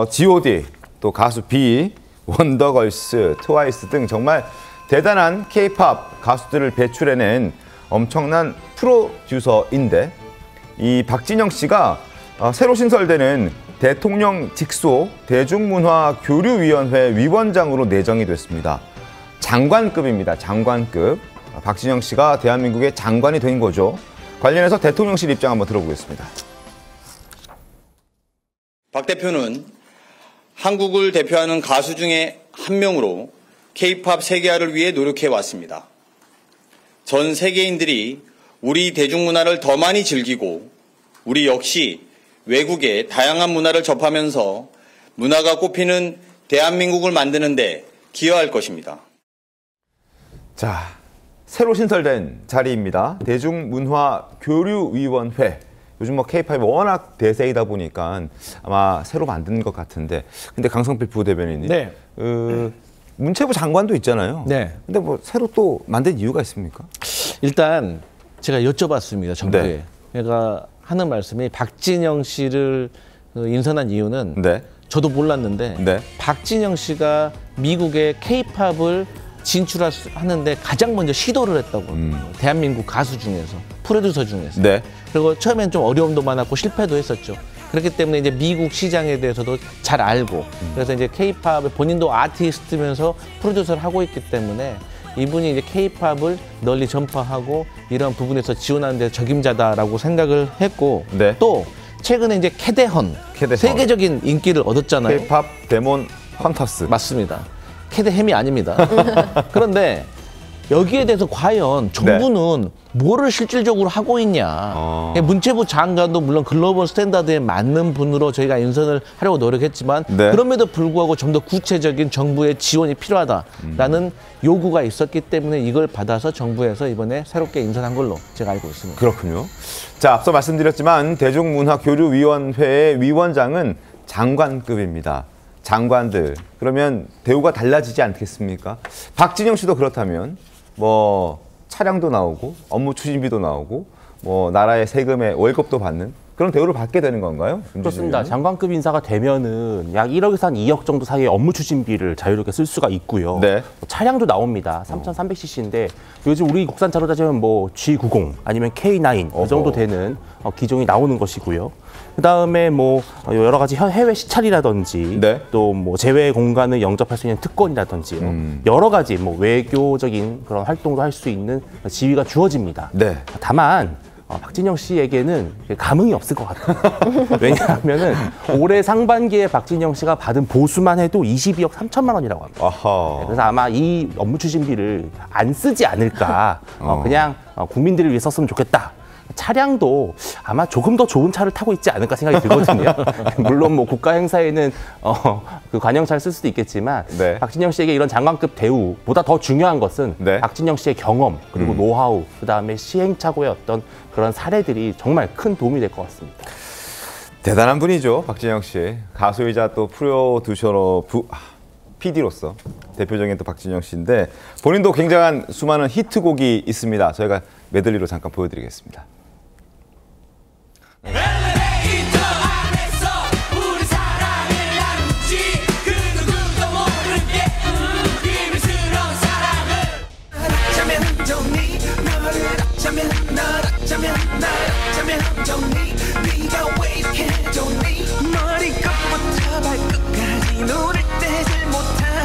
G.O.D, 또 가수 B, 원더걸스, 트와이스 등 정말 대단한 K-팝 가수들을 배출해낸 엄청난 프로듀서인데 이 박진영 씨가 새로 신설되는 대통령 직속 대중문화교류위원회 위원장으로 내정이 됐습니다. 장관급입니다. 장관급. 박진영 씨가 대한민국의 장관이 된 거죠. 관련해서 대통령실 입장 한번 들어보겠습니다. 박 대표는 한국을 대표하는 가수 중에 한 명으로 K-팝 세계화를 위해 노력해 왔습니다. 전 세계인들이 우리 대중문화를 더 많이 즐기고 우리 역시 외국의 다양한 문화를 접하면서 문화가 꽃피는 대한민국을 만드는 데 기여할 것입니다. 자, 새로 신설된 자리입니다. 대중문화교류위원회. 요즘 뭐 K-팝이 워낙 대세이다 보니까 아마 새로 만든 것 같은데, 근데 강성필 부대변인님, 네. 문체부 장관도 있잖아요. 네. 근데 뭐 새로 또 만든 이유가 있습니까? 일단 제가 여쭤봤습니다, 정부에. 네. 제가 하는 말씀이 박진영 씨를 인선한 이유는 네. 저도 몰랐는데 네. 박진영 씨가 미국의 K-팝을 진출하는데 가장 먼저 시도를 했다고. 대한민국 가수 중에서, 프로듀서 중에서. 네. 그리고 처음엔 좀 어려움도 많았고 실패도 했었죠. 그렇기 때문에 이제 미국 시장에 대해서도 잘 알고, 그래서 이제 K-팝을 본인도 아티스트면서 프로듀서를 하고 있기 때문에 이분이 이제 K-팝을 널리 전파하고 이런 부분에서 지원하는 데 적임자다라고 생각을 했고, 네. 또 최근에 이제 캐대헌, 세계적인 인기를 얻었잖아요. K-팝 데몬 헌터스. 맞습니다. 캐대햄이 아닙니다. 그런데 여기에 대해서 과연 정부는 뭐를 실질적으로 하고 있냐. 문체부 장관도 물론 글로벌 스탠다드에 맞는 분으로 저희가 인선을 하려고 노력했지만 그럼에도 불구하고 좀 더 구체적인 정부의 지원이 필요하다라는 요구가 있었기 때문에 이걸 받아서 정부에서 이번에 새롭게 인선한 걸로 제가 알고 있습니다. 그렇군요. 자, 앞서 말씀드렸지만 대중문화교류위원회의 위원장은 장관급입니다. 장관들, 그러면 대우가 달라지지 않겠습니까? 박진영 씨도 그렇다면 뭐 차량도 나오고 업무 추진비도 나오고 뭐 나라의 세금에 월급도 받는 그런 대우를 받게 되는 건가요? 그렇습니다. 장관급 인사가 되면은 약 1억에서 한 2억 정도 사이의 업무 추진비를 자유롭게 쓸 수가 있고요. 네. 차량도 나옵니다. 3,300cc인데 요즘 우리 국산차로 따지면 뭐 G90 아니면 K9 그 정도 되는 기종이 나오는 것이고요. 그다음에 뭐 여러 가지 해외 시찰이라든지 또 뭐 제외 공간을 영접할 수 있는 특권이라든지 여러 가지 뭐 외교적인 그런 활동도 할 수 있는 지위가 주어집니다. 네. 다만 박진영 씨에게는 감흥이 없을 것 같아요. 왜냐하면은 올해 상반기에 박진영 씨가 받은 보수만 해도 22억 3천만 원이라고 합니다. 아하. 그래서 아마 이 업무 추진비를 안 쓰지 않을까. 그냥 국민들을 위해 썼으면 좋겠다. 차량도 아마 조금 더 좋은 차를 타고 있지 않을까 생각이 들거든요. 물론 뭐 국가 행사에는 그 관용차를 쓸 수도 있겠지만 박진영 씨에게 이런 장관급 대우보다 더 중요한 것은 박진영 씨의 경험 그리고 노하우 그다음에 시행착오의 어떤 그런 사례들이 정말 큰 도움이 될 것 같습니다. 대단한 분이죠, 박진영 씨. 가수이자 또 프로듀서로 PD로서 대표적인 또 박진영 씨인데 본인도 굉장한 수많은 히트곡이 있습니다. 저희가 메들리로 잠깐 보여드리겠습니다. 엘리베이터 안에서 우리 사랑을 나누지 그 누구도 모르게 비밀스러운 사랑을 어쩌면 좋니 너를 어쩌면 널 어쩌면 날 어쩌면 좋니 네가 왜 이렇게 좋니 머리끝부터 발끝까지 노를 떼질 못하니.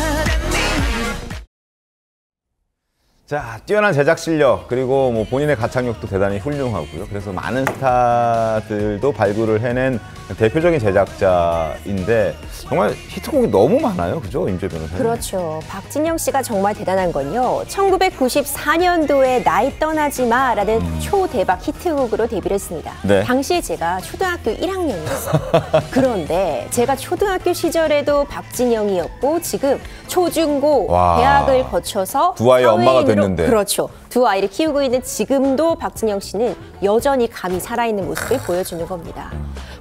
자, 뛰어난 제작 실력 그리고 뭐 본인의 가창력도 대단히 훌륭하고요. 그래서 많은 스타들도 발굴을 해낸 대표적인 제작자인데 정말 히트곡이 너무 많아요. 그죠? 임재 변호사님. 그렇죠. 박진영 씨가 정말 대단한 건요. 1994년도에 나이 떠나지 마라는 초대박 히트곡으로 데뷔를 했습니다. 당시에 제가 초등학교 1학년이었어요. 그런데 제가 초등학교 시절에도 박진영이었고 지금 초중고 대학을 거쳐서 두 아이의 엄마가 됐는데. 그렇죠. 두 아이를 키우고 있는 지금도 박진영 씨는 여전히 감이 살아있는 모습을 보여주는 겁니다.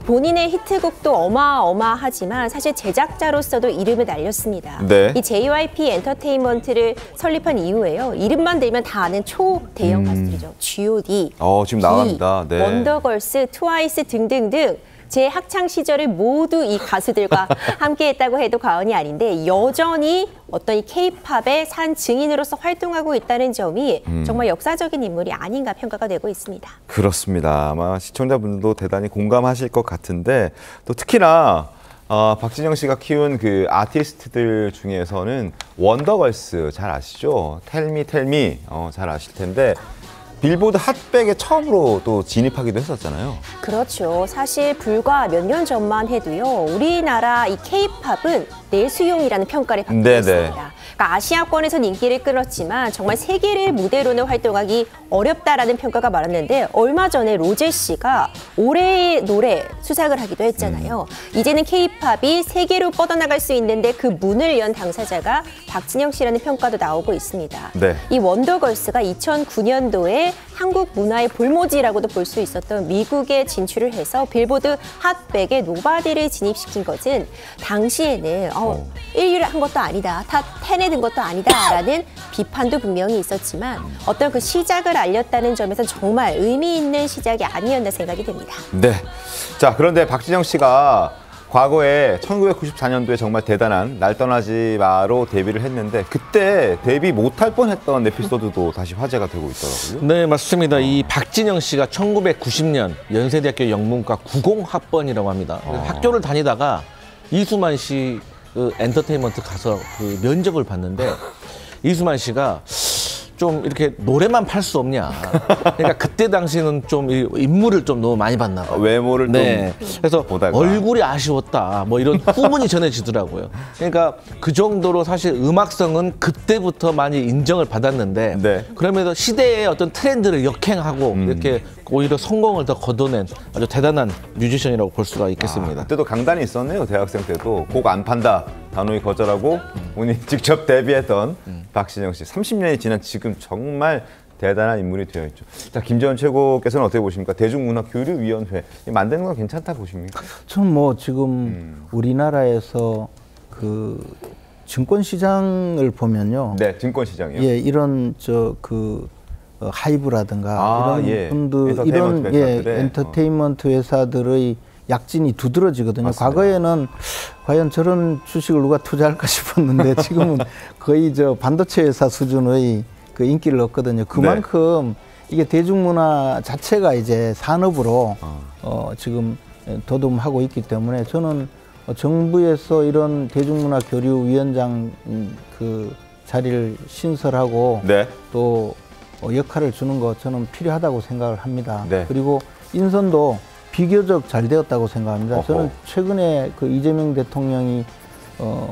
본인의 히트곡도 어마어마하지만 사실 제작자로서도 이름을 날렸습니다. 이 JYP 엔터테인먼트를 설립한 이후에요. 이름만 들면 다 아는 초대형 가수들이죠. G.O.D, 지금 나갑니다. 원더걸스, 트와이스 등등등 제 학창 시절을 모두 이 가수들과 함께했다고 해도 과언이 아닌데 여전히 어떤 이 K-팝의 산 증인으로서 활동하고 있다는 점이 정말 역사적인 인물이 아닌가 평가가 되고 있습니다. 그렇습니다. 아마 시청자분들도 대단히 공감하실 것 같은데 또 특히나 박진영 씨가 키운 그 아티스트들 중에서는 원더걸스 잘 아시죠? 텔미 잘 아실 텐데 빌보드 핫백에 처음으로 또 진입하기도 했었잖아요. 그렇죠. 사실 불과 몇 년 전만 해도요. 우리나라 이 K-팝은 내수용이라는 평가를 받고 있습니다. 그러니까 아시아권에선 인기를 끌었지만 정말 세계를 무대로는 활동하기 어렵다라는 평가가 많았는데 얼마 전에 로제 씨가 올해의 노래 수상을 하기도 했잖아요. 이제는 K-팝이 세계로 뻗어나갈 수 있는데 그 문을 연 당사자가 박진영 씨라는 평가도 나오고 있습니다. 네. 이 원더걸스가 2009년도에 한국 문화의 볼모지라고도 볼 수 있었던 미국에 진출을 해서 빌보드 핫백에 노바디를 진입시킨 것은 당시에는 1위를 한 것도 아니다, 탑 10에 든 것도 아니다라는 비판도 분명히 있었지만 어떤 그 시작을 알렸다는 점에서 정말 의미 있는 시작이 아니었나 생각이 됩니다. 네. 자, 그런데 박진영 씨가 과거에 1994년도에 정말 대단한 날 떠나지 마로 데뷔를 했는데 그때 데뷔 못할 뻔했던 에피소드도 다시 화제가 되고 있더라고요. 네, 맞습니다. 이 박진영 씨가 1990년 연세대학교 영문과 90학번이라고 합니다. 학교를 다니다가 이수만 씨 그 엔터테인먼트 가서 그 면접을 봤는데 이수만 씨가 좀 이렇게 노래만 팔 수 없냐. 그러니까 그때 당시에는 좀 인물을 좀 너무 많이 봤나 봐요. 외모를 네. 좀 그래서 보다가. 얼굴이 아쉬웠다. 뭐 이런 후문이 전해지더라고요. 그러니까 그 정도로 사실 음악성은 그때부터 많이 인정을 받았는데 네. 그러면서 시대의 어떤 트렌드를 역행하고 이렇게 오히려 성공을 더 거둬낸 아주 대단한 뮤지션이라고 볼 수가 있겠습니다. 그때도 강단이 있었네요. 대학생 때도 곡 안 판다 단호히 거절하고 본인이 직접 데뷔했던 박진영 씨. 30년이 지난 지금 정말 대단한 인물이 되어 있죠. 자, 김재원 최고께서는 어떻게 보십니까? 대중문화교류위원회 만드는 건 괜찮다 보십니까? 전 뭐 지금 우리나라에서 그 증권 시장을 보면요. 네, 증권 시장이요. 예, 이런 하이브라든가 이런 예. 분들 이런 엔터테인먼트 회사들의 약진이 두드러지거든요. 맞습니다. 과거에는 과연 저런 주식을 누가 투자할까 싶었는데 지금은 거의 반도체 회사 수준의 그 인기를 얻거든요. 그만큼 이게 대중문화 자체가 이제 산업으로 지금 도둠하고 있기 때문에 저는 정부에서 이런 대중문화 교류위원장 그 자리를 신설하고 네. 또 역할을 주는 거 저는 필요하다고 생각을 합니다. 네. 그리고 인선도 비교적 잘 되었다고 생각합니다. 어허. 저는 최근에 그 이재명 대통령이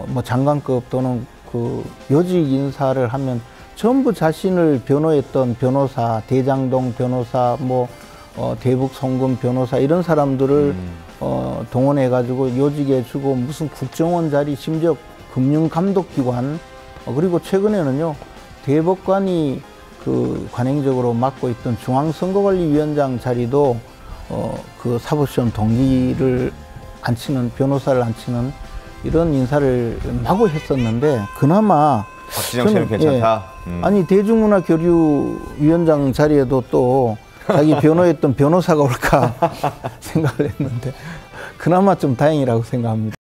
뭐 장관급 또는 그 요직 인사를 하면 전부 자신을 변호했던 변호사, 대장동 변호사, 뭐 대북 송금 변호사 이런 사람들을 동원해가지고 요직에 주고 무슨 국정원 자리, 심지어 금융감독기관 그리고 최근에는요 대법관이 그 관행적으로 맡고 있던 중앙선거관리위원장 자리도 그 사법시험 동기를 안 치는 변호사를 안 치는 이런 인사를 마구 했었는데 그나마 박진영 씨는 괜찮다. 아니 대중문화교류위원장 자리에도 또 자기 변호했던 변호사가 올까 생각을 했는데 그나마 좀 다행이라고 생각합니다.